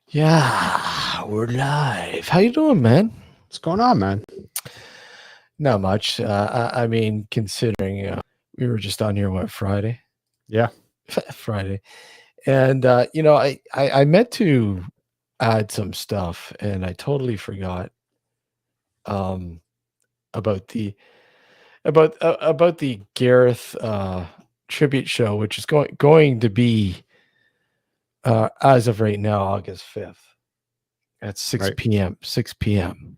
Yeah, we're live. How you doing, man? What's going on, man? Not much. I mean, considering we were just on here, what, Friday? Yeah. Friday. And, I meant to add some stuff, and I totally forgot um, about the Gareth tribute show, which is going to be, as of right now, August 5th at 6 Right. p.m. 6 p.m.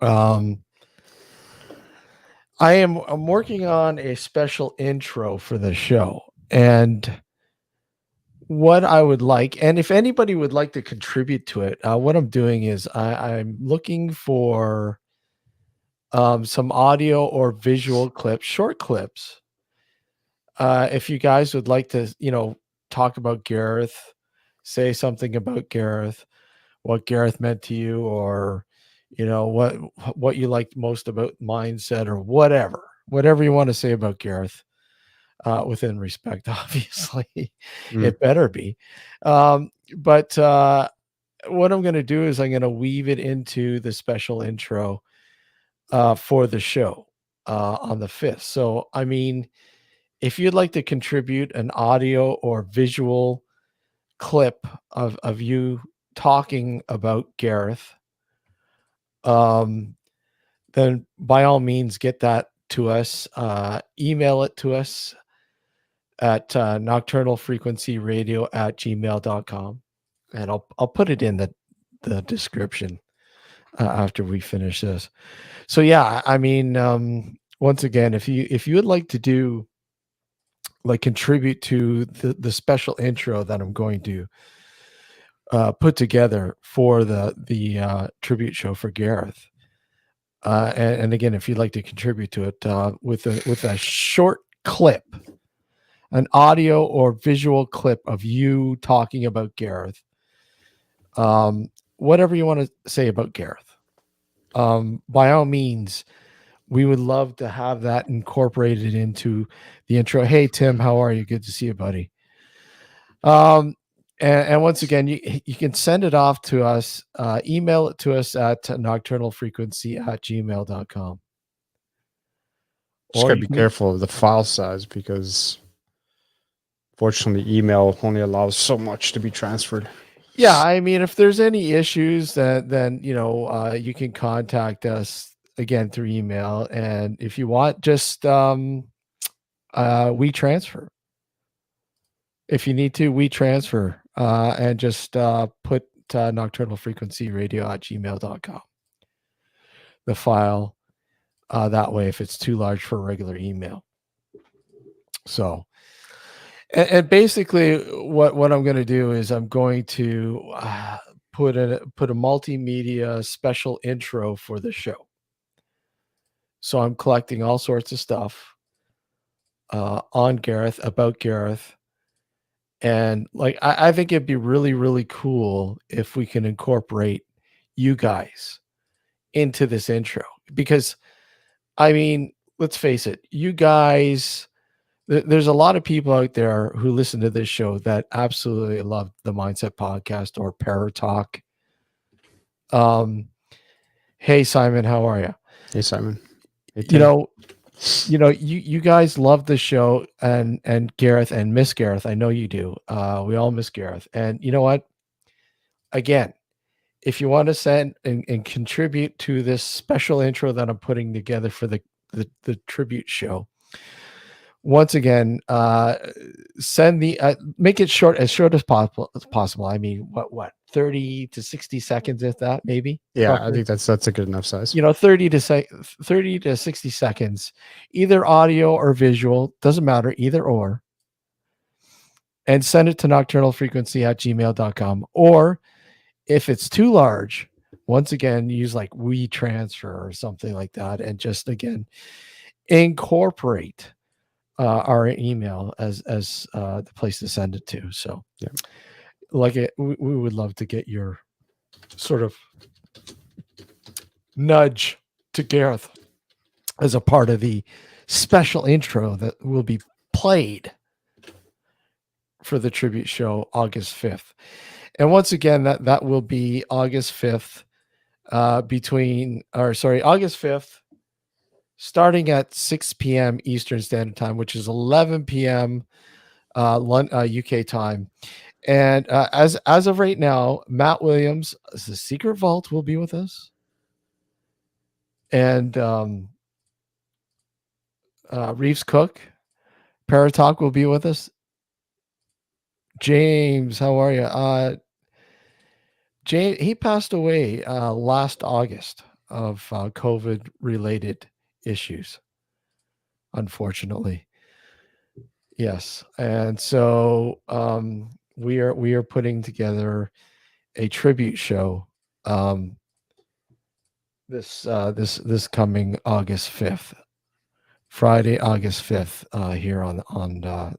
Um, I'm working on a special intro for the show. And what I would like, and if anybody would like to contribute to it, what I'm doing is I'm looking for some audio or visual clips, short clips. If you guys would like to, talk about Gareth, say something about Gareth, what Gareth meant to you, or what you liked most about mindset, or whatever you want to say about Gareth, within respect, obviously. Mm. It better be. But what I'm going to do is I'm going to weave it into the special intro for the show on the 5th. So, I mean, if you'd like to contribute an audio or visual clip of you talking about Gareth, then by all means get that to us. Email it to us at nocturnalfrequencyradio@gmail.com, and I'll put it in the description after we finish this. So yeah, I mean, once again, if you would like to do, like, contribute to the special intro that I'm going to put together for the tribute show for Gareth, and again, if you'd like to contribute to it with a short clip, an audio or visual clip of you talking about Gareth, whatever you want to say about Gareth, by all means, we would love to have that incorporated into the intro. Hey, Tim, how are you? Good to see you, buddy. And once again, you can send it off to us, email it to us at nocturnalfrequency@gmail.com. Just Or gotta you be can, careful of the file size because fortunately email only allows so much to be transferred. yeah, I mean, if there's any issues, then you can contact us again through email, and if you want, just we transfer. If you need to, we transfer, and just put nocturnalfrequencyradio@gmail.com, the file, that way, if it's too large for regular email. So, and basically, what I'm going to do is I'm going to put a multimedia special intro for the show. So I'm collecting all sorts of stuff on Gareth, about Gareth, and, like, I think it'd be really, really cool if we can incorporate you guys into this intro, because, I mean, let's face it, you guys. There's a lot of people out there who listen to this show that absolutely love the Mindset Podcast or Paratalk. Um, hey Simon, how are you? Hey, Simon. Hey, You Tim. know, you guys love the show, and Gareth and Miss Gareth. I know you do. We all miss Gareth, and you know what? Again, if you want to send and contribute to this special intro that I'm putting together for the tribute show, once again, send the make it short, as short as possible. I mean, what 30 to 60 seconds, if that, maybe, Yeah, I roughly. think that's a good enough size. 30 to 60 seconds, either audio or visual, doesn't matter, either or. And send it to nocturnalfrequency@gmail.com. Or if it's too large, once again, use like WeTransfer or something like that, and just again incorporate our email as the place to send it to. So, Yeah. like, we would love to get your sort of nudge to Gareth as a part of the special intro that will be played for the tribute show August 5th. And once again, that will be August 5th, August 5th, starting at 6 p.m. Eastern Standard Time, which is 11 p.m. UK time. And as of right now, Matt Williams, the Secret Vault, will be with us. And Reeves Cook, Paratalk, will be with us. James, how are you? James, he passed away last August of COVID-related issues, unfortunately. Yes, and so we are putting together a tribute show this coming August 5th, Friday, August 5th, here on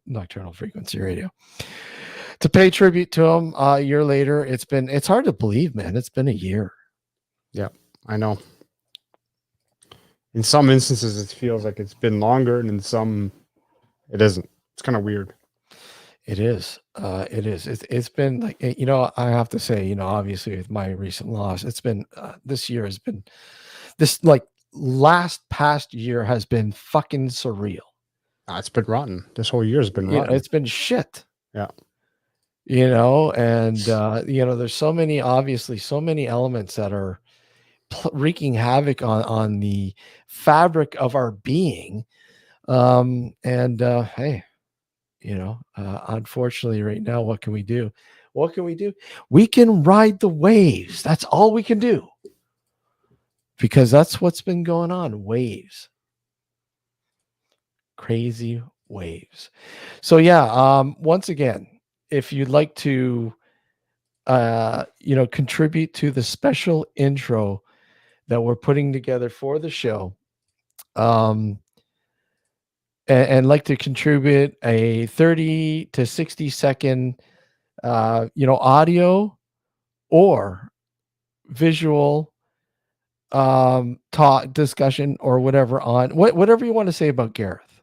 Nocturnal Frequency Radio, to pay tribute to him. A year later, it's hard to believe, man. It's been a year. Yeah, I know. In some instances, it feels like it's been longer, and in some, it isn't. It's kind of weird. It is. It is. It's been like, I have to say, obviously with my recent loss, it's been this year has been this like past year has been fucking surreal. It's been rotten. This whole year has been rotten. It's been shit. Yeah. And there's so many elements that are wreaking havoc on the fabric of our being. Hey, unfortunately right now, what can we do? We can ride the waves. That's all we can do, because that's what's been going on. Waves, crazy waves. So yeah, once again, if you'd like to contribute to the special intro that we're putting together for the show, and like to contribute a 30 to 60 second audio or visual talk, discussion, or whatever on whatever you want to say about Gareth,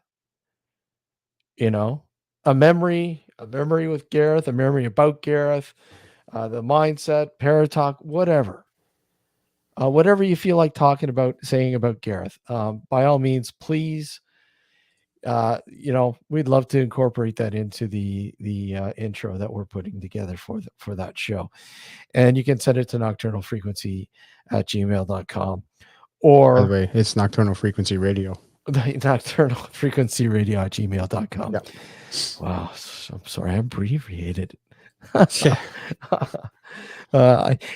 a memory with Gareth, a memory about Gareth, the mindset, Paratalk, whatever you feel like saying about Gareth, by all means, please. We'd love to incorporate that into the intro that we're putting together for that show. And you can send it to nocturnalfrequency@gmail.com, or by the way, it's Nocturnal Frequency Radio. nocturnalfrequencyradio@gmail.com. Yep. Wow, I'm sorry, I abbreviated. Yeah.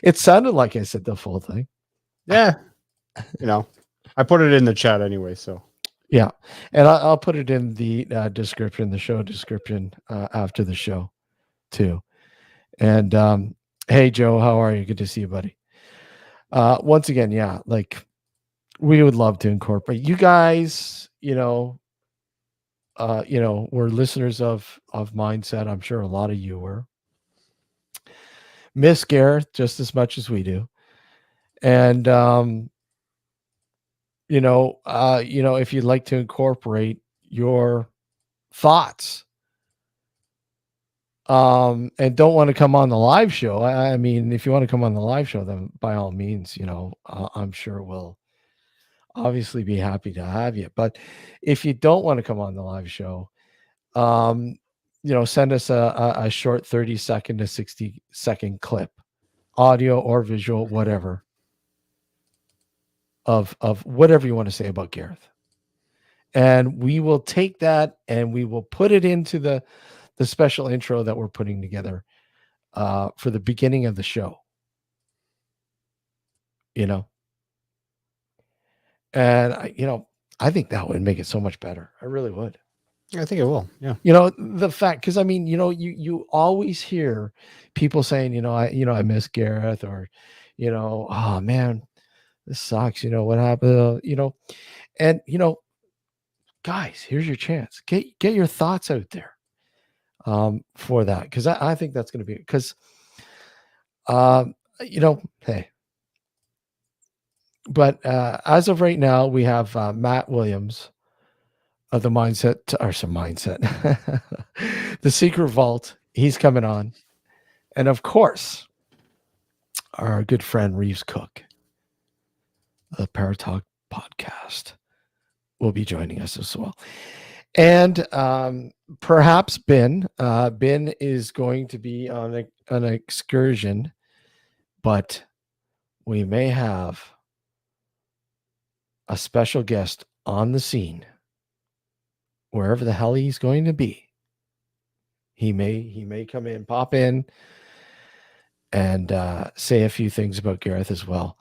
It sounded like I said the full thing. Yeah. I put it in the chat anyway, so. Yeah, and I'll put it in the description, the show description, after the show, too. And hey, Joe, how are you? Good to see you, buddy. Once again, yeah, like we would love to incorporate you guys. We're listeners of Mindset. I'm sure a lot of you were. Miss Gareth just as much as we do, and if you'd like to incorporate your thoughts, and don't want to come on the live show, I mean, if you want to come on the live show, then by all means, I'm sure we'll obviously be happy to have you. But if you don't want to come on the live show, send us a short 30-second to 60-second clip, audio or visual, whatever, of whatever you want to say about Gareth, and we will take that and we will put it into the special intro that we're putting together for the beginning of the show. And I think that would make it so much better. I really would. I think it will. Yeah. The fact, because I mean, you always hear people saying, I miss Gareth, or, oh man, this sucks. What happened? And guys, here's your chance. Get your thoughts out there for that, because I think that's going to be, because hey. But as of right now, we have Matt Williams, of the mindset, or some mindset, the Secret Vault. He's coming on. And of course, our good friend Reeves Cook, the Paratalk podcast, will be joining us as well. And perhaps Ben is going to be on an excursion, but we may have a special guest on the scene, wherever the hell he's going to be. He may come in, pop in, and say a few things about Gareth as well.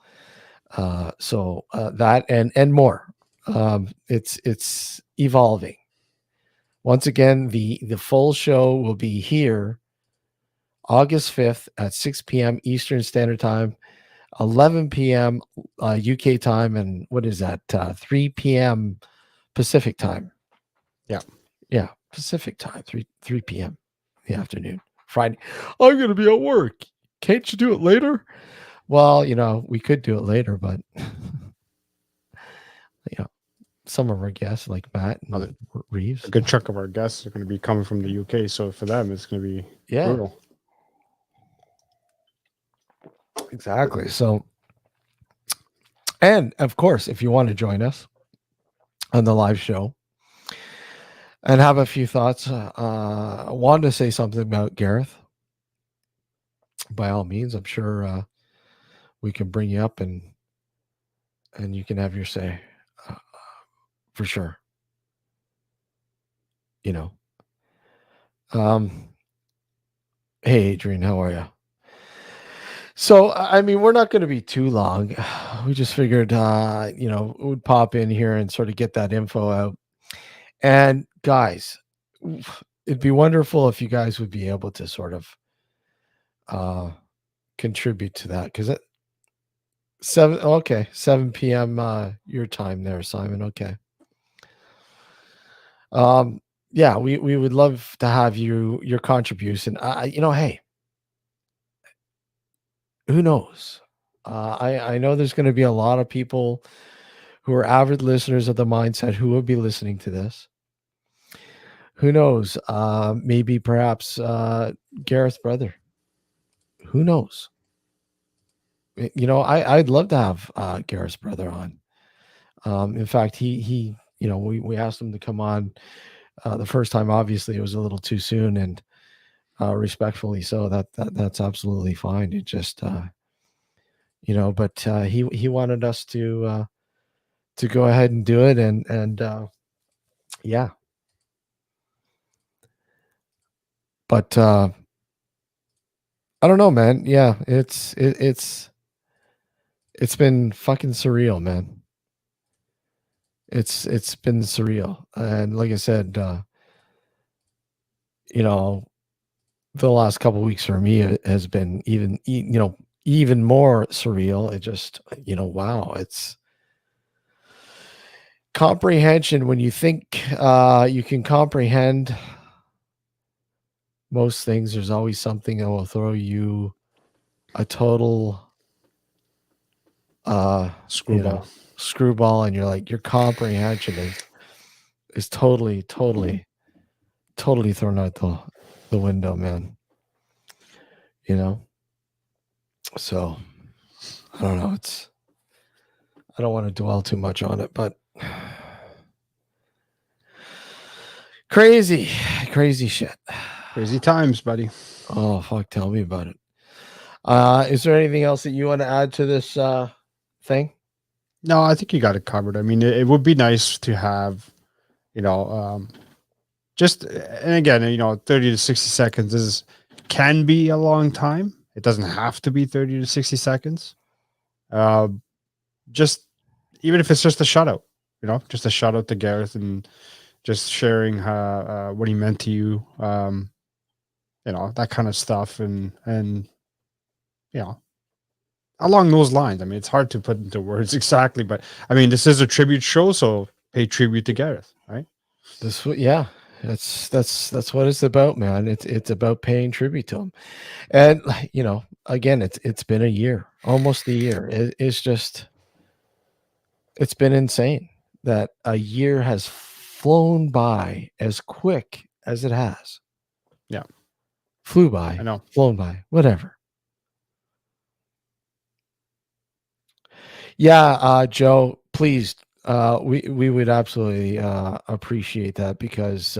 So that and more. It's evolving. Once again, the full show will be here August 5th at 6 p.m. Eastern Standard Time, 11 p.m. UK time, and what is that? 3 p.m. Pacific time. Yeah, Pacific time, 3 p.m. in the afternoon. Friday. I'm going to be at work. Can't you do it later? Well, we could do it later, but some of our guests like Matt and Reeves. A good chunk of our guests are going to be coming from the UK, so for them, it's going to be brutal. Exactly. So, and of course, if you want to join us on the live show and have a few thoughts, I wanted to say something about Gareth. By all means, I'm sure we can bring you up and you can have your say for sure. Hey, Adrian, how are you? So, I mean, we're not going to be too long. We just figured, we'd pop in here and sort of get that info out. And guys, it'd be wonderful if you guys would be able to sort of contribute to that, because at 7 p.m. Your time there, Simon. Okay. Yeah, we would love to have your contribution. Hey, who knows? I know there's going to be a lot of people who are avid listeners of the Mindset who will be listening to this. Who knows? Maybe perhaps Gareth's brother. Who knows? I'd love to have Gareth's brother on. In fact, he we asked him to come on the first time. Obviously, it was a little too soon, and respectfully so. That's absolutely fine. It just but he wanted us to go ahead and do it, and yeah. But I don't know, man. Yeah, it's been fucking surreal, man. It's been surreal, and like I said, the last couple of weeks for me has been even more surreal. It just wow, it's comprehension. When you think you can comprehend most things, there's always something that will throw you a total screwball, and you're like, your comprehension is totally thrown out the window, man. So I don't know. I don't want to dwell too much on it, but crazy shit. Crazy times, buddy. Oh, fuck. Tell me about it. Is there anything else that you want to add to this thing? No, I think you got it covered. I mean, it would be nice to have, just, and again, 30 to 60 seconds can be a long time. It doesn't have to be 30 to 60 seconds. Just, even if it's just a shout out, just a shout out to Gareth and just sharing what he meant to you, that kind of stuff. And along those lines. I mean, it's hard to put into words exactly, but I mean, this is a tribute show, so pay tribute to Gareth, right? That's what it's about, man. It's about paying tribute to him. And again, it's been a year, almost a year. It's been insane that a year has flown by as quick as it has. Yeah. Flew by. I know. Flown by. Whatever. Yeah, Joe, please. We would absolutely appreciate that because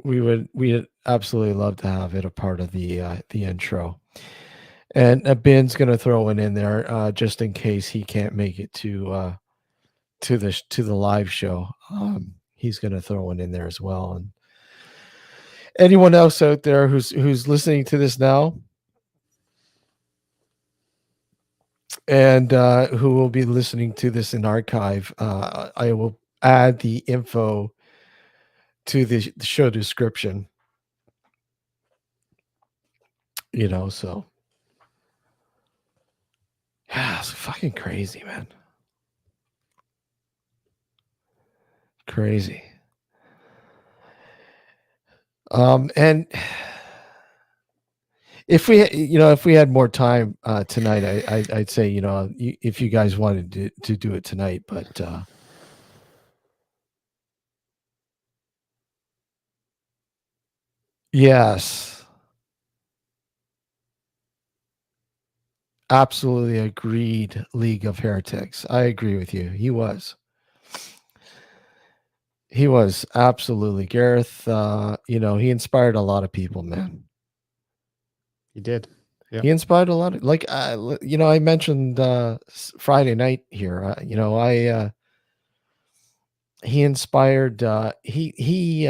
we'd absolutely love to have it a part of the intro. And Ben's gonna throw it in there just in case he can't make it to the live show. He's gonna throw it in there as well. And anyone else out there who's listening to this now and who will be listening to this in archive, I will add the info to the show description. So yeah, it's fucking crazy, man. Crazy. And if we had more time tonight, I'd say, if you guys wanted to do it tonight, but yes, absolutely agreed. League of Heretics. I agree with you. He was absolutely Gareth. He inspired a lot of people, man. He did. Yeah. He inspired a lot of, like, I mentioned Friday night here. He inspired. He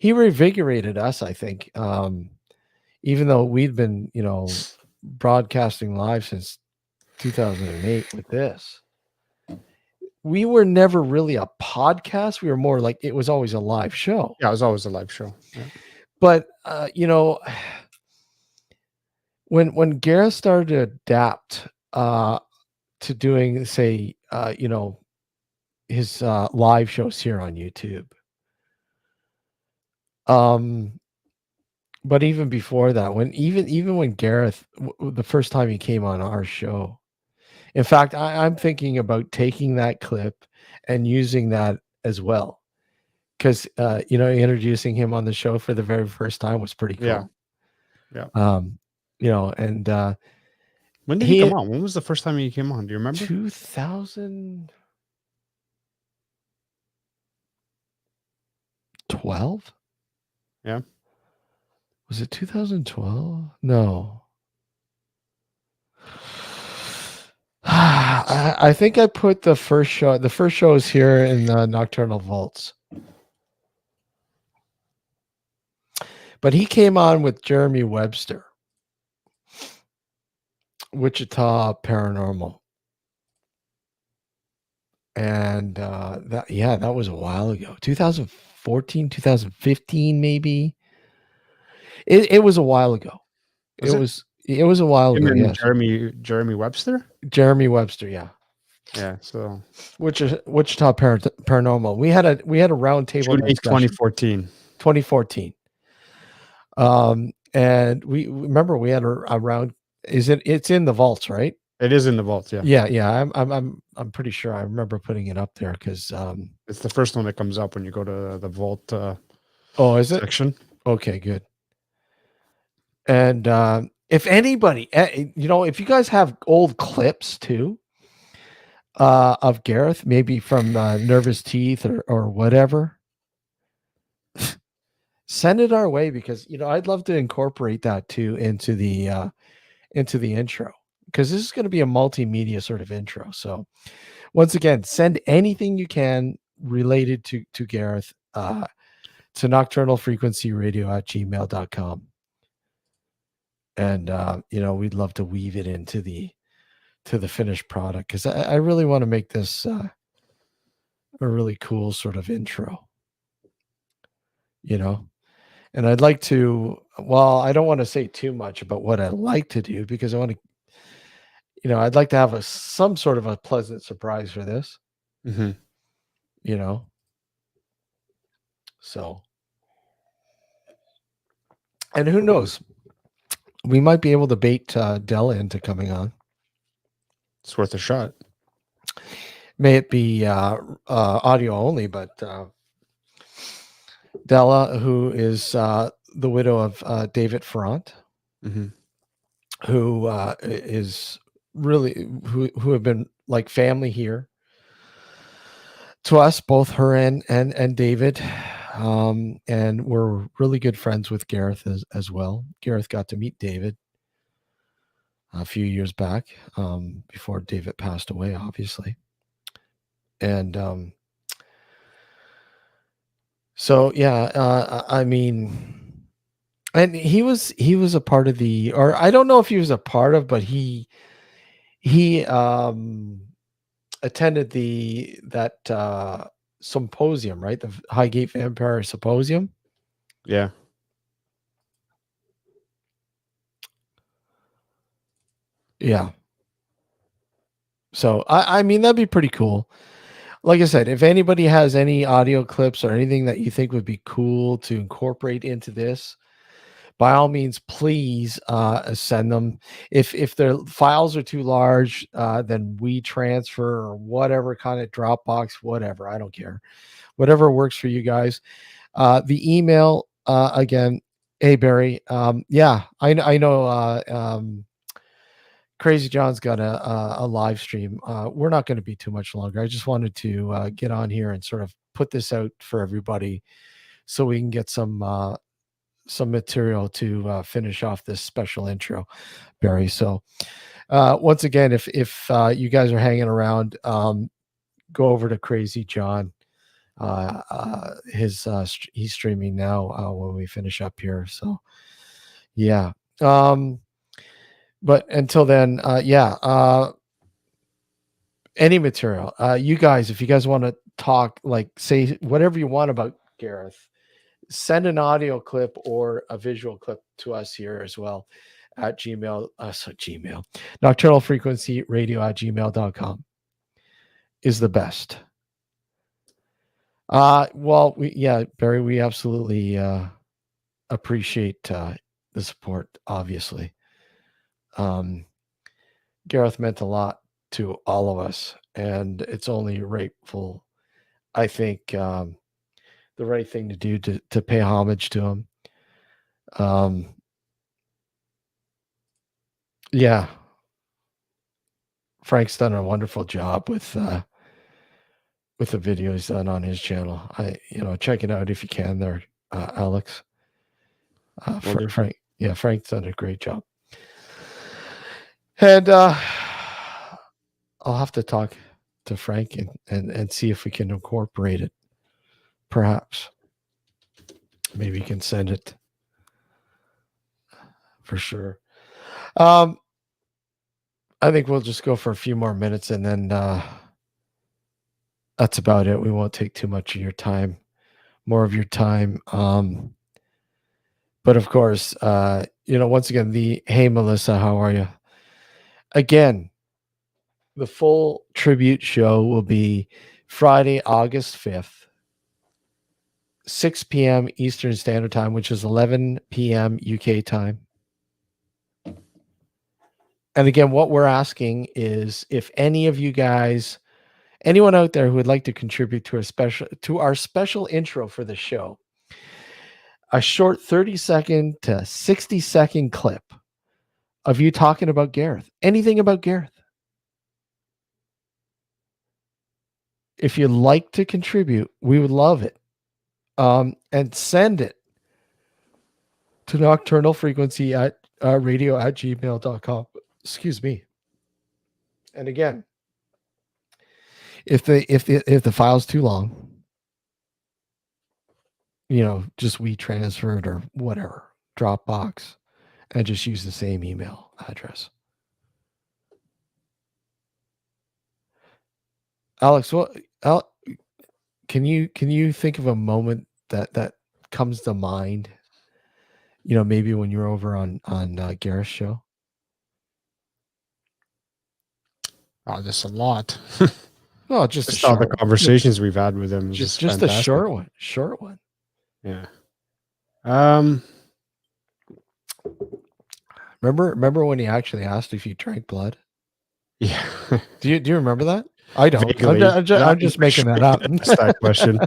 revigorated us, I think. Even though we'd been, broadcasting live since 2008 with this, we were never really a podcast. We were more like, it was always a live show. Yeah, it was always a live show. Yeah. But when Gareth started to adapt to doing, say, his live shows here on YouTube. But even before that, when when Gareth, the first time he came on our show, in fact, I'm thinking about taking that clip and using that as well, because introducing him on the show for the very first time was pretty cool. Yeah. And when did he come on? When was the first time he came on? Do you remember? 2012. Yeah. Was it 2012? No. I think I put the first show. The first show is here in Nocturnal Vaults. But he came on with Jeremy Webster, Wichita Paranormal. And that was a while ago. 2014, 2015, maybe. It was a while ago. It was a while ago. Yes. Jeremy Webster? Jeremy Webster, yeah. Yeah, so Wichita Paranormal. We had a round table discussion. 2014. And we remember we had a round. It's in the vaults, right? It is in the vault, yeah. Yeah. I'm pretty sure I remember putting it up there because it's the first one that comes up when you go to the vault. Is it section? Okay, good. And if anybody, if you guys have old clips too of Gareth, maybe from Nervous Teeth or whatever, send it our way, because I'd love to incorporate that too into the intro, because this is going to be a multimedia sort of intro. So once again, send anything you can related to Gareth to nocturnalfrequencyradio@gmail.com. And we'd love to weave it into the finished product, because I really want to make this a really cool sort of intro, and I'd like to, I don't want to say too much about what I'd like to do, because I want to, I'd like to have some sort of a pleasant surprise for this. Mm-hmm. So, and who knows, we might be able to bait Della into coming on. It's worth a shot. May it be audio only, but Della, who is the widow of David Ferrant, Mm-hmm. who is really who have been like family here to us, both her and David, and we're really good friends with Gareth as well. Gareth got to meet David a few years back, before David passed away, obviously, and so yeah, I mean, and he was a part of the, or I don't know if he was a part of, but he attended that symposium, right? The Highgate Vampire Symposium. Yeah. Yeah. So I mean, that'd be pretty cool. Like I said, if anybody has any audio clips or anything that you think would be cool to incorporate into this, by all means, please send them. If the files are too large, then we transfer or whatever kind of Dropbox, whatever. I don't care. Whatever works for you guys. The email, again, hey, Barry. Yeah, I know Crazy John's got a live stream. We're not going to be too much longer. I just wanted to get on here and sort of put this out for everybody so we can get some material to finish off this special intro, Barry. So once again, if you guys are hanging around, go over to Crazy John. He's streaming now when we finish up here. So yeah. But until then, any material, you guys, if you guys want to talk, like say whatever you want about Gareth, send an audio clip or a visual clip to us here as well at Gmail, nocturnalfrequencyradio@gmail.com is the best. Well, Barry, we absolutely appreciate the support, obviously. Gareth meant a lot to all of us, and it's only rightful, I think, the right thing to do to pay homage to him. Yeah, Frank's done a wonderful job with the video he's done on his channel. Check it out if you can there, Alex. Frank, Frank's done a great job. And I'll have to talk to Frank and see if we can incorporate it. Perhaps. Maybe you can send it for sure. I think we'll just go for a few more minutes and then that's about it. We won't take too much of your time, more of your time. But of course, once again, hey, Melissa, how are you? Again, the full tribute show will be Friday, August 5th, 6 p.m. Eastern Standard Time, which is 11 p.m. UK time. And again, what we're asking is if any of you guys, anyone out there who would like to contribute to our special intro for the show, a short 30-second to 60-second clip of you talking about Gareth, anything about Gareth. If you'd like to contribute, we would love it. And send it to nocturnalfrequencyradio@gmail.com. Excuse me. And again, if the file's too long, just we transferred or whatever, Dropbox, and just use the same email address. Alex, can you think of a moment that comes to mind? Maybe when you're over on Gareth's show. Oh, there's a lot. No, just all the conversations we've had with him. Just a short one. Yeah. Remember when he actually asked if you drank blood? Yeah. Do you remember that? I don't. Vaguely. I'm just making that up. Ask that question.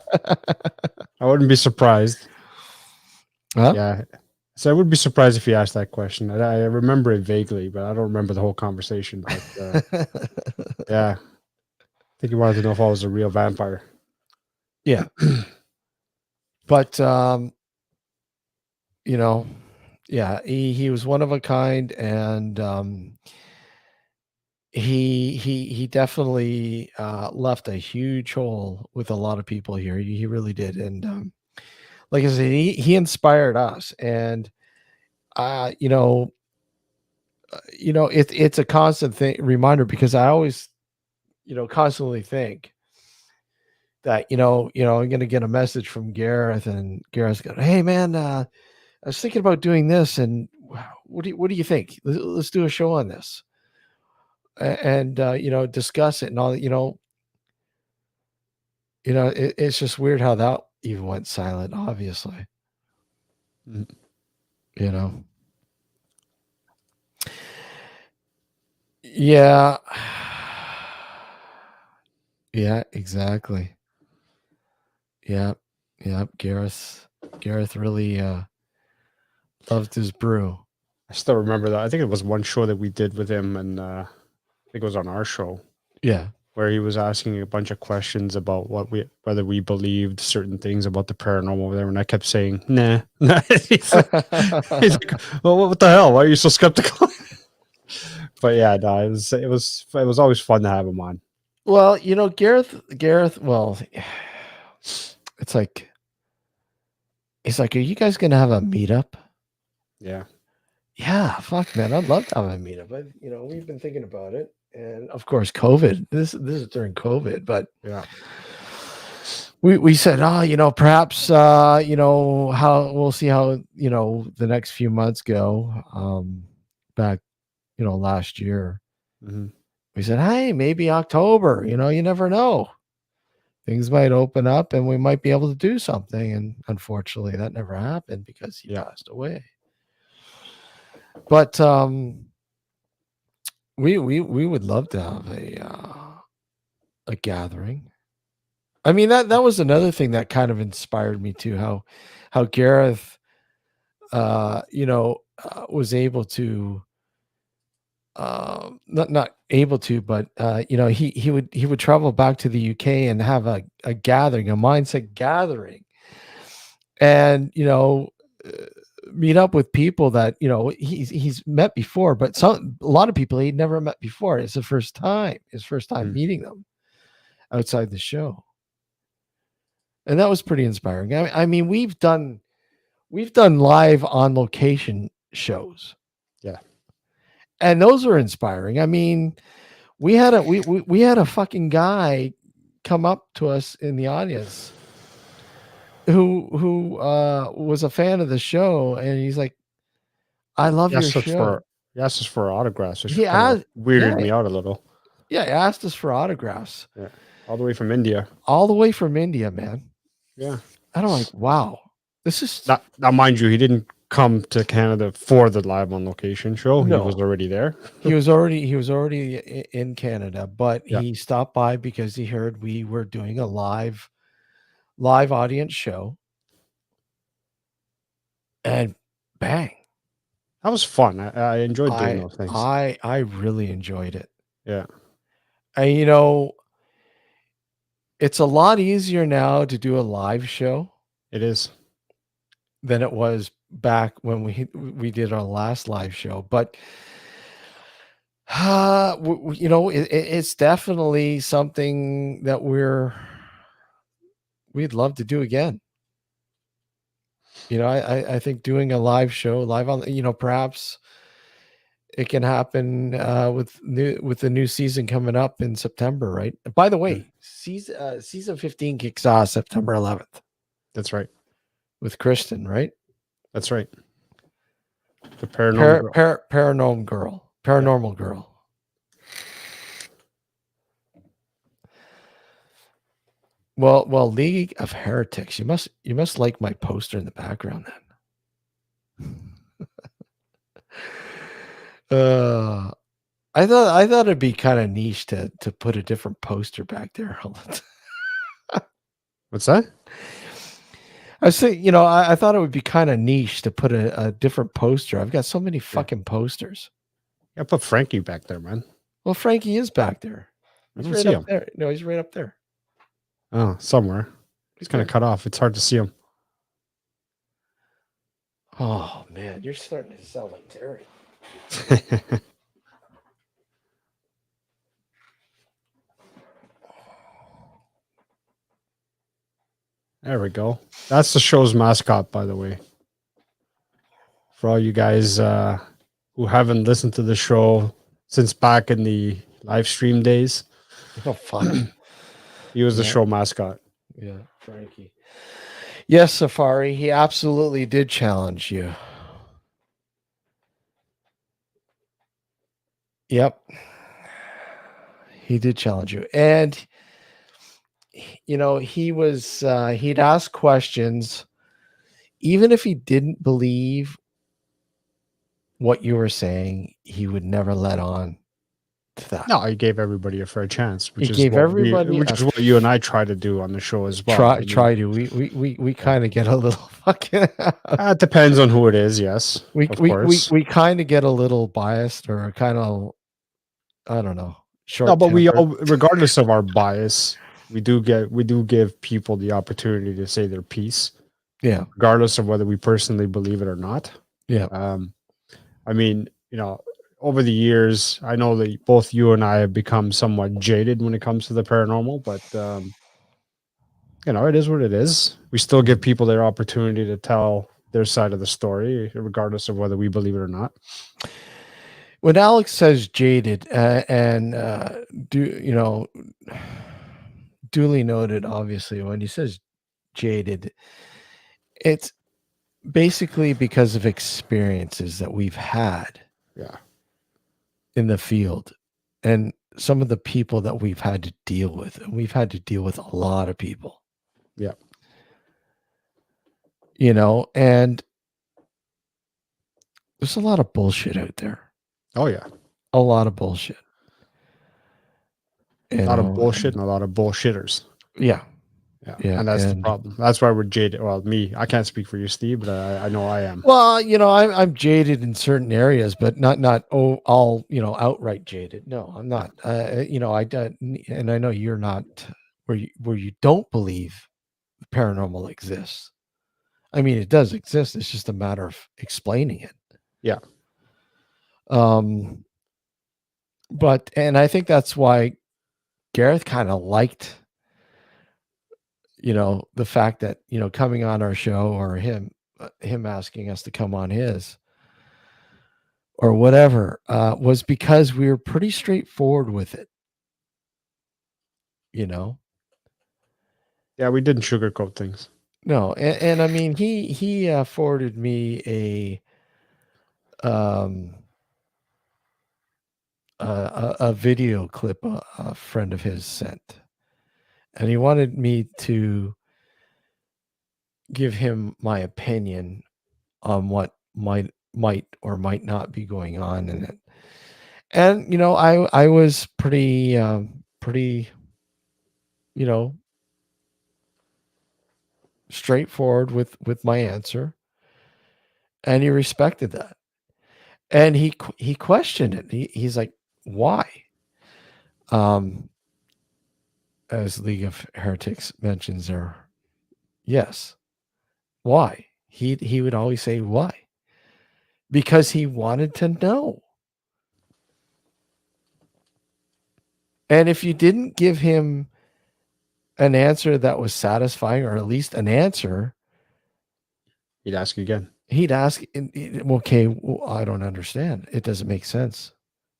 I wouldn't be surprised. Huh? Yeah. So I would be surprised if you asked that question. I remember it vaguely, but I don't remember the whole conversation. But yeah, I think you wanted to know if I was a real vampire. Yeah. But you know, yeah, he was one of a kind, and he definitely left a huge hole with a lot of people here. He really did, and like I said, he inspired us, and uh, you know, it's a constant thing reminder, because I always constantly think that I'm going to get a message from Gareth, and Gareth's going, "Hey man, I was thinking about doing this, and what do you think? Let's do a show on this, and discuss it and all that." It's just weird how that even went silent. Obviously, Mm. you know. Yeah. Yeah, exactly. Yeah. Yeah. Gareth really loved his brew. I still remember that. I think it was one show that we did with him, and I think it was on our show Yeah. where he was asking a bunch of questions about whether we believed certain things about the paranormal over there, and I kept saying, "Nah, nah." he's like, "Well, what the hell? Why are you so skeptical?" But yeah, no, it was always fun to have him on. Well, Gareth, well, it's like, he's like, "Are you guys going to have a meetup?" Yeah, Yeah, fuck, man, I'd love to have a meetup. We've been thinking about it, and of course, COVID. This is during COVID, but yeah, we said, perhaps, how we'll see how the next few months go. Back, last year, hmm we said, hey, maybe October. You never know. Things might open up, and we might be able to do something. And unfortunately, that never happened because he yeah. passed away. But we would love to have a gathering. I mean, that was another thing that kind of inspired me too. How Gareth, was able to, not able to, but he would travel back to the UK and have a gathering, a mindset gathering, and uh, meet up with people that he's met before, but a lot of people he'd never met before. It's his first time Mm. meeting them outside the show, and that was pretty inspiring. I mean, we've done live on location shows, Yeah, and those are inspiring. I mean, we had a fucking guy come up to us in the audience who was a fan of the show, and he's like, "I love your show." he asked us for autographs, which He kind of asked, weirded yeah, me out a little. yeah, he asked us for autographs Yeah, all the way from India. all the way from India, man. Yeah. And I'm like, wow, this is Now, mind you, he didn't come to Canada for the live on location show. He was no. already there. He was already in Canada, but Yeah. he stopped by because he heard we were doing a live audience show, and bang, That was fun. I enjoyed doing I those things. I really enjoyed it. Yeah, And it's a lot easier now to do a live show it is. than it was back when we did our last live show. But it's definitely something that we'd love to do again. I think doing a live show live on, perhaps it can happen with the new season coming up in September, right? By the Mm. way, season 15 kicks off September 11th That's right. with Kristen, right? That's right. The paranormal girl. Yeah. Paranormal girl. Well, League of Heretics. You must like my poster in the background then. I thought it'd be kind of niche to put a different poster back there. What's that? I was saying, I thought it would be kind of niche to put a different poster. I've got so many fucking posters. I put Frankie back there, man. Well, Frankie is back there. I He's don't right see up him. there. No, he's right up there. Oh, somewhere. He's kind of cut off. It's hard to see him. Oh man, you're starting to sound like Terry. There we go. That's the show's mascot, by the way. For all you guys who haven't listened to the show since back in the live stream days, Oh fuck. he was the Yeah. show mascot. Yeah, Frankie. Yes, Safari, he absolutely did challenge you. Yep. He did challenge you. And he was he'd ask questions even if he didn't believe what you were saying, he would never let on to that. No, he gave everybody a fair chance, which He is gave what everybody which a is what you and I try to do on the show as well. Try to. We kind of get a little fucking It depends on who it is, yes. we course. we kind of get a little biased or kind of, I don't know, short. No, but we all, regardless of our bias, we do give people the opportunity to say their piece. Yeah. Regardless of whether we personally believe it or not. Yeah. I mean, over the years, I know that both you and I have become somewhat jaded when it comes to the paranormal, but it is what it is. We still give people their opportunity to tell their side of the story, regardless of whether we believe it or not. When Alex says jaded, duly noted, obviously, when he says jaded, it's basically because of experiences that we've had. Yeah. In the field, and some of the people that we've had to deal with, and we've had to deal with a lot of people. Yeah. And there's a lot of bullshit out there. Oh yeah. A lot of bullshit. A lot of bullshit and a lot of bullshitters. Yeah. And that's the problem. That's why we're jaded. Well, me, I can't speak for you, Steve, but I know I am. Well, I'm jaded in certain areas, but not all outright jaded. No, I'm not. I don't, and I know you're not, where you don't believe the paranormal exists. I mean, it does exist. It's just a matter of explaining it. Yeah. But I think that's why Gareth kind of liked, the fact that, coming on our show, or him asking us to come on his or whatever, was because we were pretty straightforward with it. Yeah, we didn't sugarcoat things. No. And I mean, he forwarded me a video clip a friend of his sent, and he wanted me to give him my opinion on what might or might not be going on in it. And I was pretty straightforward with my answer, and he respected that. And he questioned it. He's like, why? As League of Heretics mentions there, yes. Why? He would always say why? Because he wanted to know. And if you didn't give him an answer that was satisfying, or at least an answer, he'd ask again. He'd ask, okay, well, I don't understand. It doesn't make sense.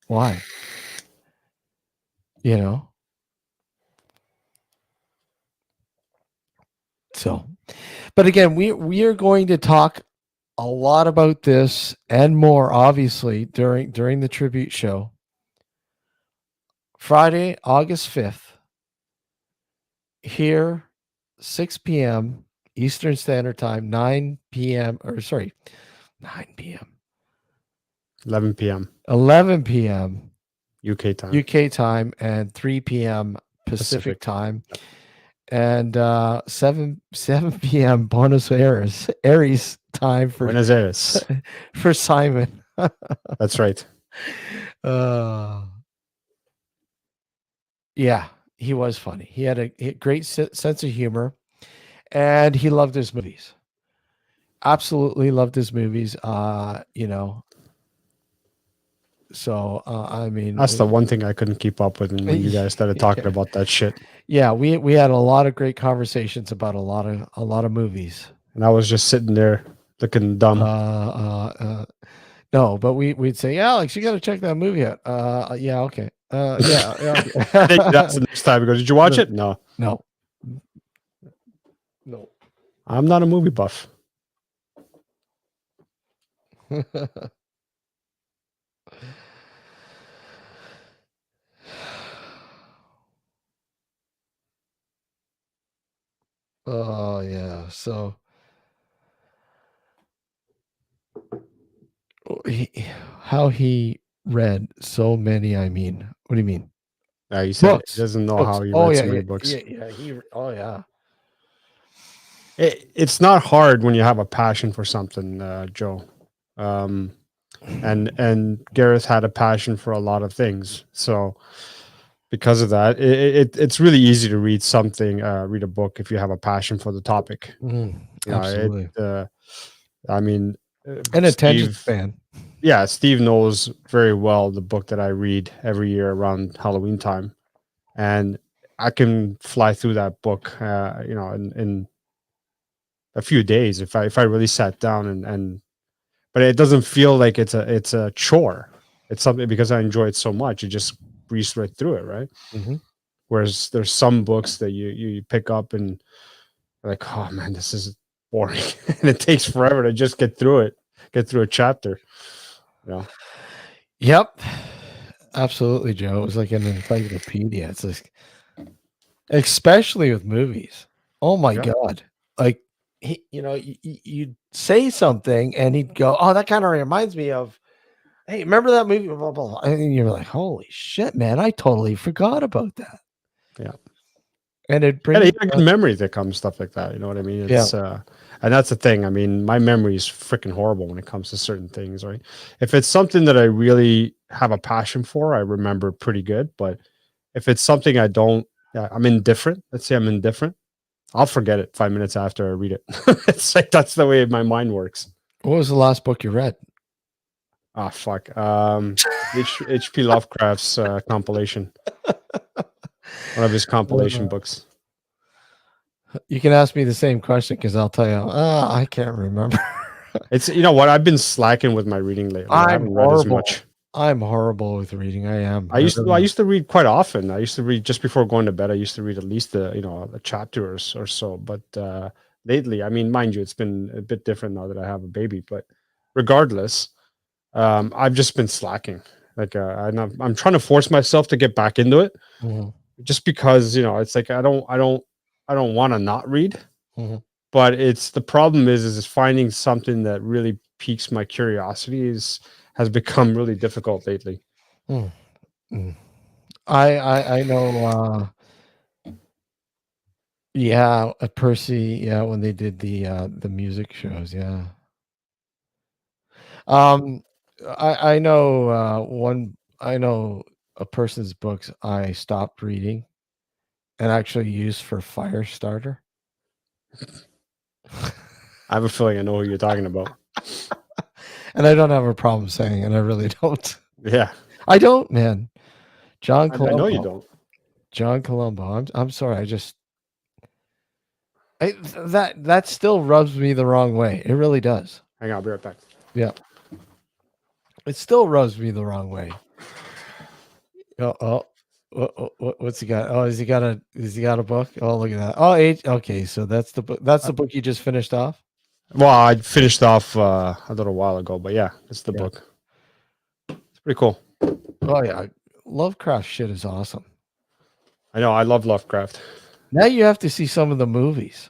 Why? So, but again, we are going to talk a lot about this and more, obviously, during the tribute show. Friday, August 5th, here, 6 p.m. Eastern Standard Time, 9 p.m. 9 p.m. 11 p.m. 11 p.m. UK time. UK time, and 3 p.m. Pacific time, and 7 p.m. Buenos Aires time Buenos Aires. for Simon. That's right. Yeah, he was funny. He had a great sense of humor, and he loved his movies. Absolutely loved his movies. You know. So I mean, That's the one thing I couldn't keep up with when you guys started talking about that shit. Yeah, we had a lot of great conversations about a lot of movies. And I was just sitting there looking dumb. No, but we'd say, Alex, you got to check that movie out. Yeah, okay. Yeah. That's the next time. He goes, did you watch it? No. I'm not a movie buff. Oh yeah. So how he read so many. I mean, what do you mean? Yeah, he said he doesn't know how he read so many books. Yeah. It's not hard when you have a passion for something, Joe. And Gareth had a passion for a lot of things. So because of that, it's really easy to read a book if you have a passion for the topic. Absolutely. I mean, an attention span. Yeah, Steve knows very well the book that I read every year around Halloween time, and I can fly through that book, in a few days if I really sat down and. But it doesn't feel like it's a chore. It's something because I enjoy it so much. You just breeze right through it, right? Mm-hmm. Whereas there's some books that you pick up and you're like, oh man, this is boring, and it takes forever to just get through a chapter. Yep, absolutely, Joe. It was like an encyclopedia. It's like, especially with movies. Oh my God! Like you'd say something and he'd go, "Oh, that kind of reminds me of." Hey, remember that movie? Blah, blah, blah. And you're like, "Holy shit, man! I totally forgot about that." Yeah. And it brings a good memory that comes stuff like that. You know what I mean? It's and that's the thing. I mean, my memory is freaking horrible when it comes to certain things, right? If it's something that I really have a passion for, I remember pretty good. But if it's something I'm indifferent. Let's say I'm indifferent. I'll forget it 5 minutes after I read it. It's like that's the way my mind works. What was the last book you read? Ah, fuck. H.P. Lovecraft's compilation. One of his compilation books. You can ask me the same question because I'll tell you. I can't remember. It's what I've been slacking with my reading lately. I haven't read as much. I'm horrible with reading. I am. I used to read quite often. I used to read just before going to bed. I used to read at least a chapter or so. But lately, I mean, mind you, it's been a bit different now that I have a baby. But regardless, I've just been slacking. Like I'm trying to force myself to get back into it, just because it's like I don't want to not read. But the problem is finding something that really piques my curiosity has become really difficult lately. I know. Percy. Yeah, when they did the music shows. Yeah. I know I know a person's books I stopped reading and actually used for fire starter. I have a feeling I know who you're talking about. And I don't have a problem saying it. I really don't. Yeah. I don't, man. John Colombo. I know you don't. John Colombo. I'm sorry. That still rubs me the wrong way. It really does. Hang on, I'll be right back. Yeah. It still rubs me the wrong way. What's he got? Oh, has he got a book? Oh, look at that. Oh, okay. So that's the book. That's the book you just finished off. Well, I finished off a little while ago, but yeah, it's the book. It's pretty cool. Oh yeah, Lovecraft shit is awesome. I know. I love Lovecraft. Now you have to see some of the movies.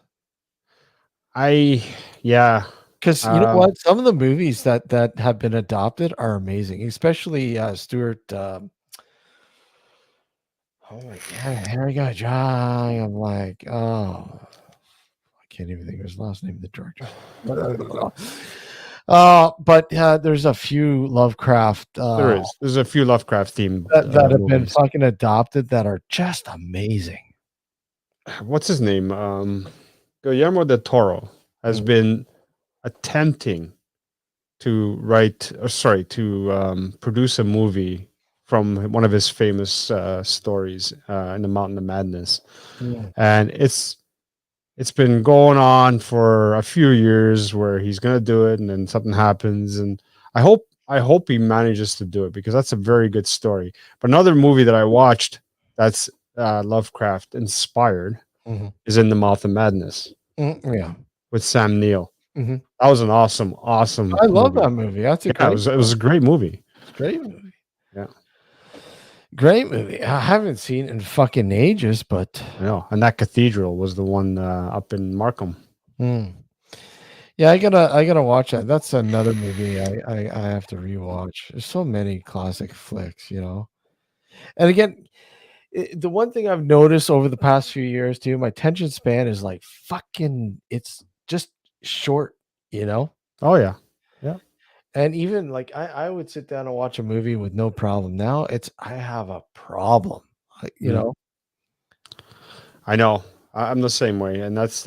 Because you know what? Some of the movies that have been adopted are amazing, especially Stuart. Oh my god, Harry got Jai. I'm like, oh, I can't even think of his last name. The director. But there's a few Lovecraft There's a few Lovecraft themed that have been movies. fucking adopted that are just amazing. What's his name? Guillermo del Toro has been attempting to produce a movie from one of his famous stories in the Mountain of Madness, and it's been going on for a few years where he's gonna do it, and then something happens, and I hope he manages to do it because that's a very good story. But another movie that I watched that's Lovecraft inspired is In the Mouth of Madness Yeah. with Sam Neill. Mm-hmm. That was an awesome I love movie. that movie. That's a Yeah, great. it was a great movie. Great movie. Yeah. Great movie. I haven't seen it in fucking ages, but I know. And that cathedral was the one up in Markham. Yeah, I gotta watch that. That's another movie I have to rewatch. There's so many classic flicks, you know. And again, the one thing I've noticed over the past few years too, my attention span is like fucking. It's just short, you know. Oh yeah, yeah. And even like I would sit down and watch a movie with no problem. Now I have a problem, you know. I know. I'm the same way, and that's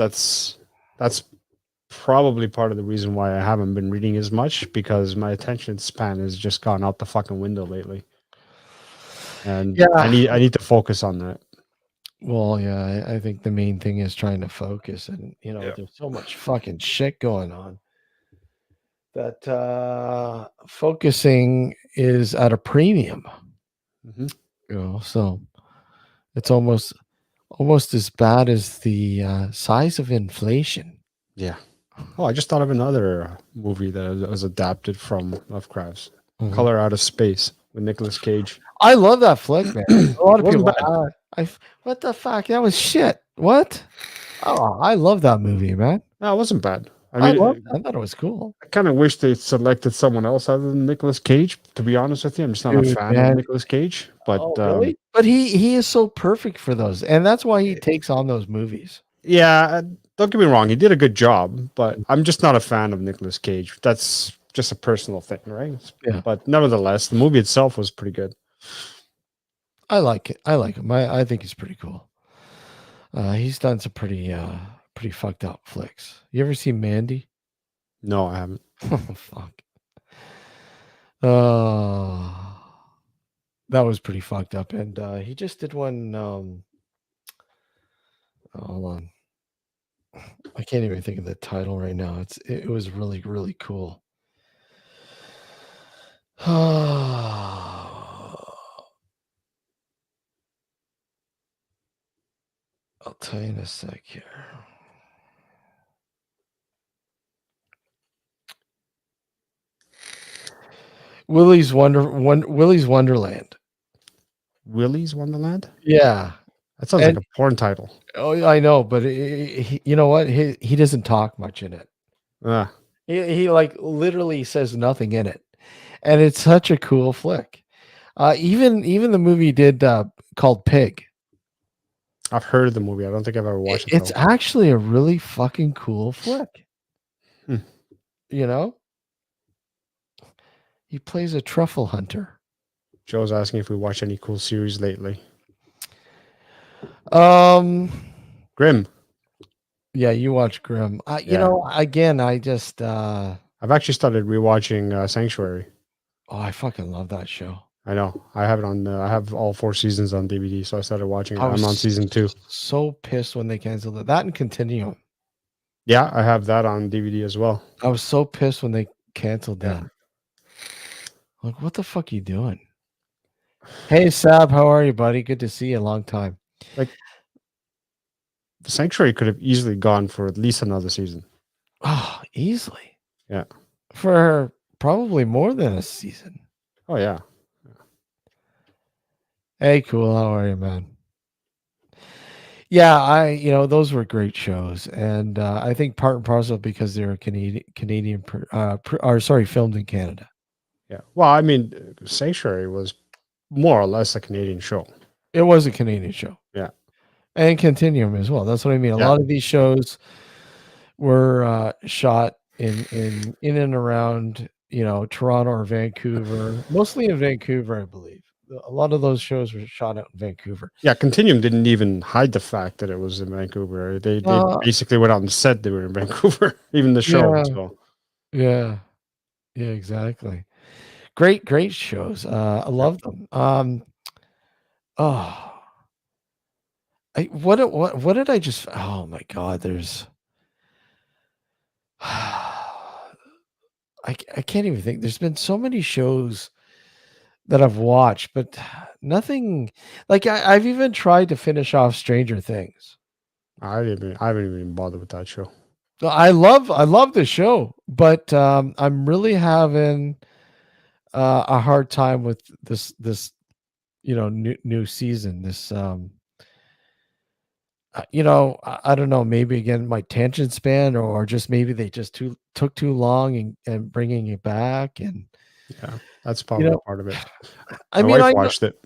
probably part of the reason why I haven't been reading as much because my attention span has just gone out the fucking window lately. And Yeah, I need to focus on that. Well, yeah, I think the main thing is trying to focus, and you know, there's so much fucking shit going on that focusing is at a premium. You know, so it's almost as bad as the size of inflation. Yeah. Oh, I just thought of another movie that was adapted from Lovecraft's Color Out of Space with Nicolas Cage. I love that flick, man. A lot of people. Bad. What the fuck? That was shit. What? Oh, I love that movie, man. No, it wasn't bad. I thought it was cool. I kind of wish they selected someone else other than Nicolas Cage. To be honest with you, I'm just not a fan of Nicolas Cage. But really? But he is so perfect for those, and that's why he takes on those movies. Yeah, don't get me wrong, he did a good job, but I'm just not a fan of Nicolas Cage. That's just a personal thing, right? Yeah. But nevertheless, the movie itself was pretty good. I like it. I like him. I think he's pretty cool. He's done some pretty fucked up flicks. You ever see Mandy? No, I haven't. Oh fuck. That was pretty fucked up. And he just did one. Hold on. I can't even think of the title right now. It was really, really cool. I'll tell you in a sec here. Willy's Wonderland. Willy's Wonderland? Yeah. That sounds like a porn title. Oh, I know, but you know what? He doesn't talk much in it. He like literally says nothing in it, and it's such a cool flick. Even the movie did called Pig. I've heard of the movie. I don't think I've ever watched it. It's actually a really fucking cool flick. You know, he plays a truffle hunter. Joe's asking if we watch any cool series lately. Grimm. Yeah, you watch Grimm. You know, again, I just I've actually started rewatching Sanctuary. Oh, I fucking love that show. I know. I have it on. I have all 4 seasons on DVD, so I started watching it. I'm on season 2. So pissed when they canceled it. That and Continuum. Yeah, I have that on DVD as well. I was so pissed when they canceled that. Like, what the fuck are you doing? Hey, Sab, how are you, buddy? Good to see you. Long time. Like, Sanctuary could have easily gone for at least another season. Oh, easily. Yeah. For probably more than a season. Oh, yeah. Hey, cool. How are you, man? Yeah, those were great shows, and I think part and parcel because they were Canadian, filmed in Canada. Yeah. Well, I mean, Sanctuary was more or less a Canadian show. It was a Canadian show. Yeah. And Continuum as well. That's what I mean. A Yeah. lot of these shows were shot in and around, Toronto or Vancouver, mostly in Vancouver, I believe. A lot of those shows were shot out in Vancouver. Yeah, Continuum didn't even hide the fact that it was in Vancouver. They Uh, basically went out and said they were in Vancouver, even the show. yeah, So yeah, yeah, exactly. Great shows. I yeah. love them. Oh, what did I just? Oh my God, there's. I can't even think. There's been so many shows that I've watched, but nothing like I've even tried to finish off Stranger Things. I haven't even bothered with that show. So I love the show, but I'm really having a hard time with this new season. This I don't know, maybe again my attention span, or just maybe they just took too long and bringing it back, and Yeah, that's you probably know part of it. I My mean wife watched it.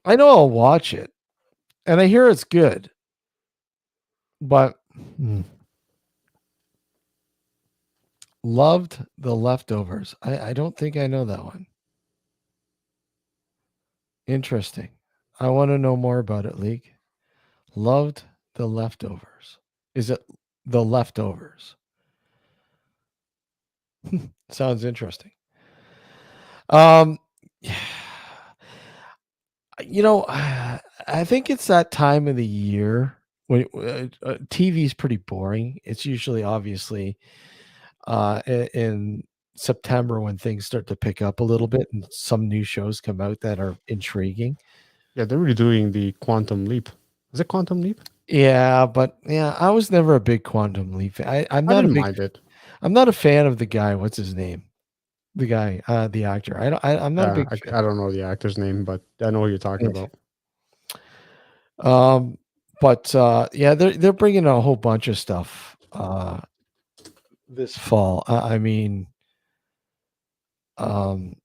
I know I'll watch it, and I hear it's good, but loved The Leftovers. I don't think I know that one. Interesting. I want to know more about it, League. Loved The Leftovers. Is it The Leftovers? Sounds interesting. Um, I think it's that time of the year when TV is pretty boring. It's usually obviously in September when things start to pick up a little bit and some new shows come out that are intriguing. Yeah, they're redoing the Quantum Leap. Is it Quantum Leap? Yeah, but yeah, I was never a big Quantum Leap fan. I'm I not a didn't big. mind it. I'm not a fan of the guy. What's his name? The guy, the actor. I don't. I'm not a big fan. I don't know the actor's name, but I know what you're talking Yes. about. But yeah, they're bringing a whole bunch of stuff this fall. I mean, um,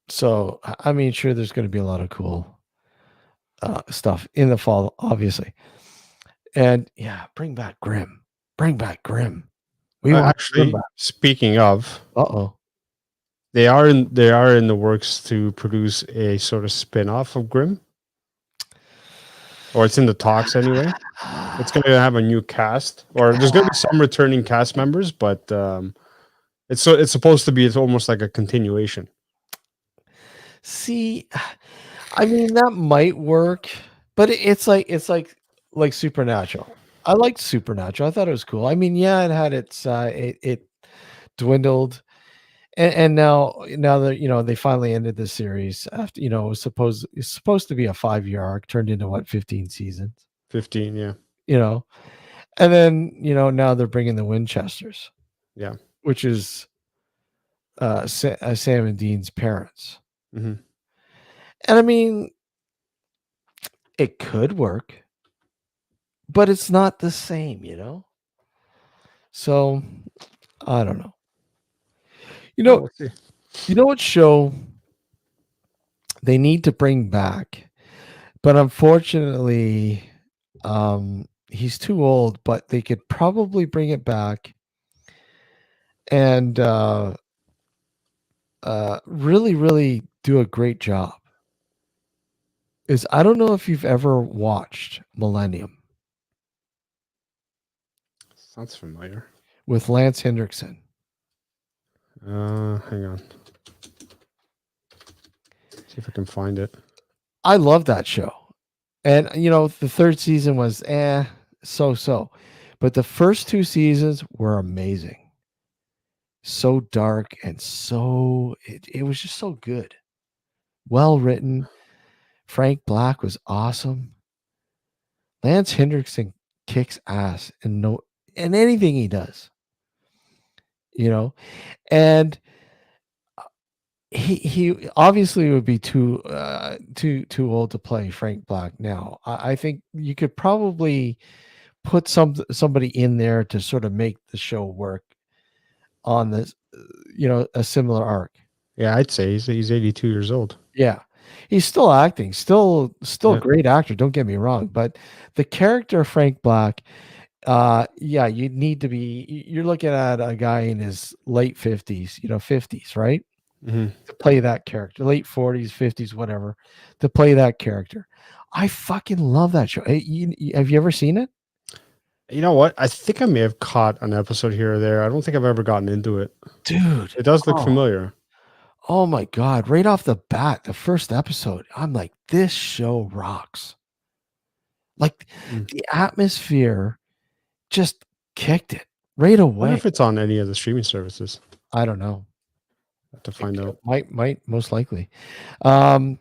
so I mean, sure, there's going to be a lot of cool stuff in the fall, obviously. And yeah, bring back Grimm. Bring back Grimm. We want Grimm Actually, back. speaking of, Uh-oh. they are in the works to produce a sort of spin-off of Grimm, or it's in the talks anyway. It's going to have a new cast, or there's going to be some returning cast members, but it's supposed to be, it's almost like a continuation. See, I mean that might work, but it's like Supernatural. I liked Supernatural. I thought it was cool. I mean, yeah, it had its it dwindled, and now that they finally ended the series after it's supposed to be a 5-year arc, turned into what, 15 seasons. 15, yeah. You know, and then now they're bringing the Winchesters, Yeah. which is Sam and Dean's parents. Mm-hmm. And I mean, it could work, but it's not the same. So I don't know. We'll see. You know what show they need to bring back, but unfortunately, he's too old. But they could probably bring it back and really, really do a great job. I don't know if you've ever watched Millennium Sounds familiar. with Lance Hendrickson. Hang on. See if I can find it. I love that show. And the third season was so. But the first 2 seasons were amazing. So dark and it was just so good. Well written. Frank Black was awesome. Lance Hendrickson kicks ass in anything he does. And he obviously would be too old to play Frank Black now. I think you could probably put somebody in there to sort of make the show work on this, a similar arc. Yeah, I'd say he's 82 years old. Yeah. He's still acting, still a Yeah. great actor. Don't get me wrong, but the character of Frank Black, yeah, you need to be. You're looking at a guy in his late 50s, 50s, right? Hmm. To play that character, late 40s, 50s, whatever, to play that character. I fucking love that show. Have you ever seen it? You know what? I think I may have caught an episode here or there. I don't think I've ever gotten into it. Dude. It does look Oh, familiar. oh my God. Right off the bat, the first episode, I'm like, this show rocks. Like Mm. the atmosphere just kicked it right I wonder away. if it's on any of the streaming services. I don't know. I have to find out. Might most likely. Um,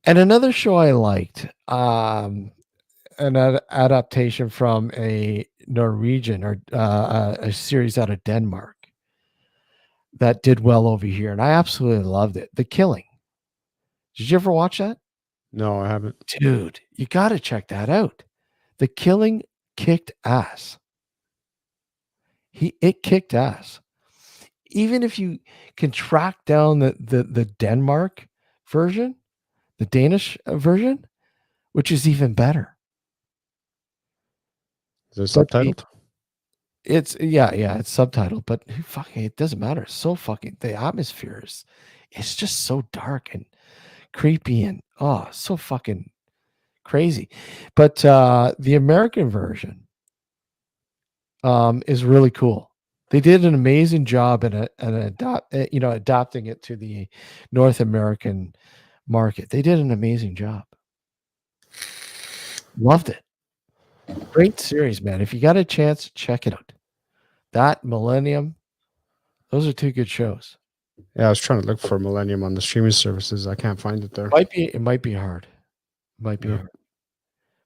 and another show I liked, an adaptation from a Norwegian or a series out of Denmark that did well over here, and I absolutely loved it. The Killing. Did you ever watch that? No, I haven't. Dude, you got to check that out. The Killing kicked ass. It kicked ass. Even if you can track down the Denmark version, the Danish version, which is even better. Is it subtitled? It's it's subtitled, but fucking it doesn't matter. It's so fucking the atmosphere is it's just so dark and creepy and so fucking crazy. But the American version is really cool. They did an amazing job in adapting it to the North American market. They did an amazing job. Loved it. Great series, man. If you got a chance, check it out. That Millennium, those are two good shows. Yeah, I was trying to look for Millennium on the streaming services. I can't find it there. It might be hard. Hard.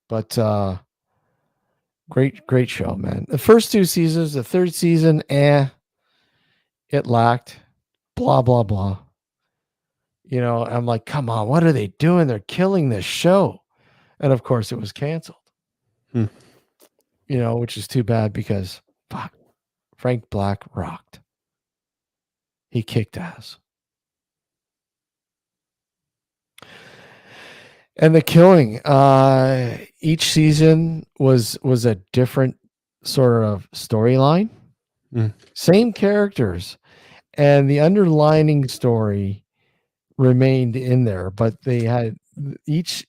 But great show, man. The first two seasons, the third season, it lacked. Blah blah blah. I'm like, come on, what are they doing? They're killing this show. And of course it was canceled. Which is too bad because fuck, Frank Black rocked. He kicked ass. And The Killing, each season was a different sort of storyline. Same characters, and the underlining story remained in there, but they had each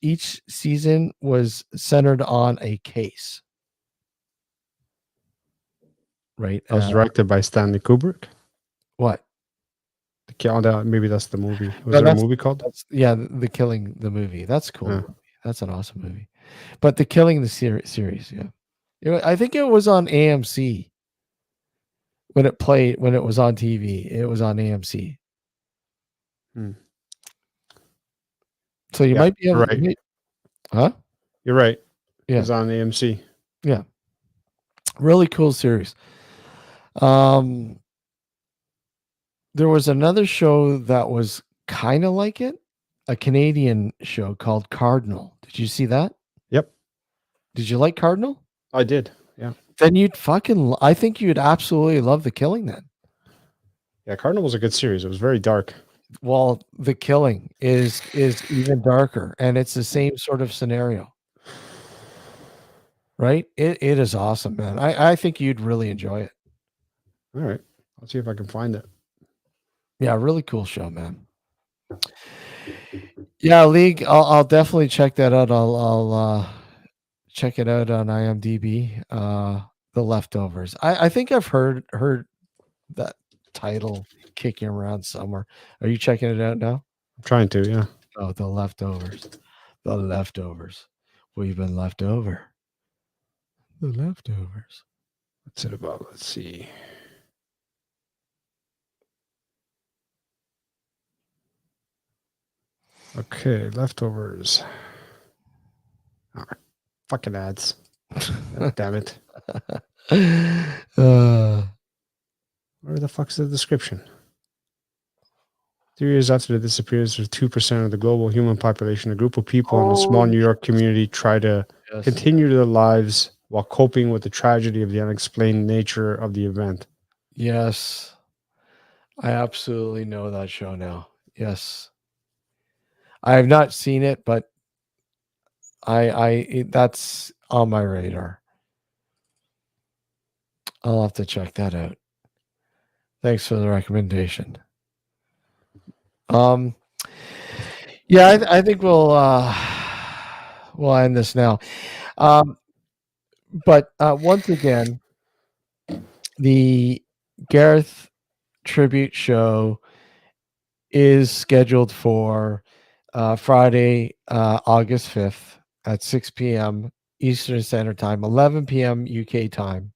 season was centered on a case. Right. That was directed by Stanley Kubrick. What? Maybe that's the movie. Was there a movie called? The Killing, the movie. That's cool. Yeah. That's an awesome movie. But The Killing, the series, yeah. I think it was on AMC when it was on TV. It was on AMC. So you might be able right. Huh? You're right. Yeah. It was on AMC. Yeah. Really cool series. There was another show that was kind of like it, a Canadian show called Cardinal. Did you see that? Yep. Did you like Cardinal? I did. Yeah. Then I think you'd absolutely love The Killing then. Yeah, Cardinal was a good series. It was very dark. Well, The Killing is even darker, and it's the same sort of scenario. Right? It is awesome, man. I think you'd really enjoy it. All right. I'll see if I can find it. Yeah, really cool show, man. Yeah, League. I'll definitely check that out. I'll check it out on IMDb. The Leftovers. I think I've heard that title kicking around somewhere. Are you checking it out now? I'm trying to, yeah. Oh, The Leftovers. The Leftovers. We've been left over. The Leftovers. What's it about? Let's see. Okay, Leftovers. Oh, fucking ads. Damn it. Where the fuck's the description? 3 years after the disappearance of 2% of the global human population, a group of people in a small New York community try to continue their lives while coping with the tragedy of the unexplained nature of the event. Yes. I absolutely know that show now. Yes. I have not seen it, but that's on my radar. I'll have to check that out. Thanks for the recommendation. Yeah, I think we'll end this now. But once again, the Gareth Tribute Show is scheduled for Friday, August 5th at 6 p.m. Eastern Standard Time, 11 p.m. UK time.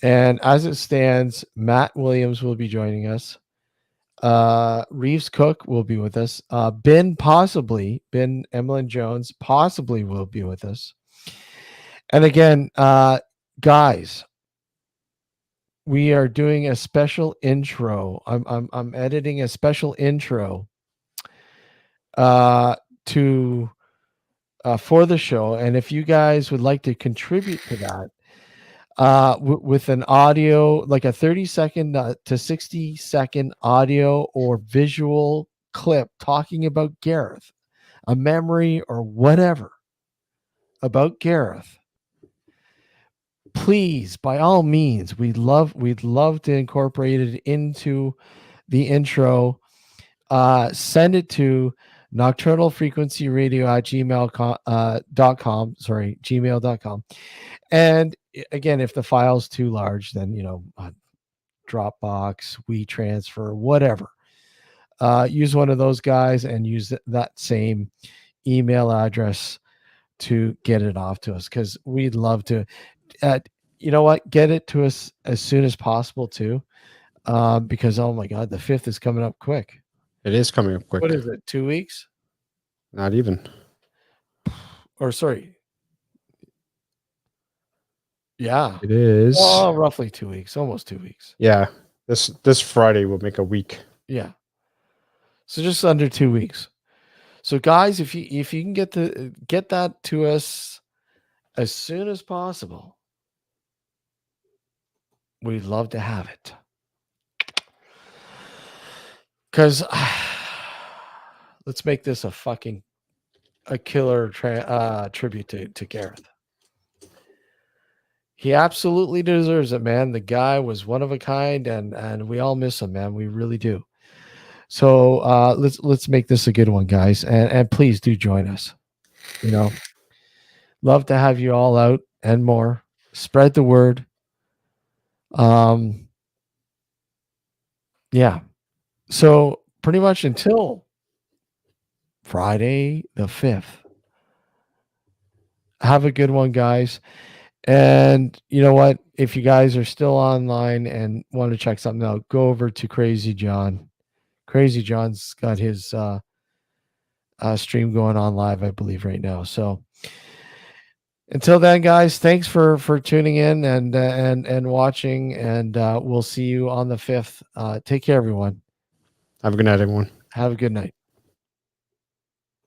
And as it stands, Matt Williams will be joining us. Reeves Cook will be with us. Ben Emlyn Jones possibly will be with us. And again, guys, we are doing a special intro. I'm editing a special intro to for the show, and if you guys would like to contribute to that with an audio, like a 30-second to 60-second audio or visual clip talking about Gareth, a memory or whatever about Gareth, please, by all means, we'd love to incorporate it into the intro. Send it to nocturnalfrequencyradio at gmail.com. Sorry, gmail.com. And again, if the file's too large, then Dropbox, WeTransfer, whatever. Use one of those guys and use that same email address to get it off to us, because we'd love to. You know what? Get it to us as soon as possible too, because oh my God, the 5th is coming up quick. It is coming up quick. What is it? 2 weeks? Not even. Or sorry. Yeah. It is. Oh, roughly 2 weeks. Almost 2 weeks. Yeah. This Friday will make a week. Yeah. So just under 2 weeks. So guys, if you can get that to us as soon as possible, we'd love to have it. Because let's make this a killer tribute to Gareth. He absolutely deserves it, man. The guy was one of a kind, and we all miss him, man. We really do. So let's make this a good one, guys, and please do join us. Love to have you all out and more. Spread the word. Yeah. So pretty much until Friday the 5th. Have a good one, guys. And you know what? If you guys are still online and want to check something out, go over to Crazy John. Crazy John's got his stream going on live, I believe, right now. So until then, guys, thanks for tuning in and watching, and we'll see you on the 5th. Take care, everyone. Have a good night, everyone. Have a good night.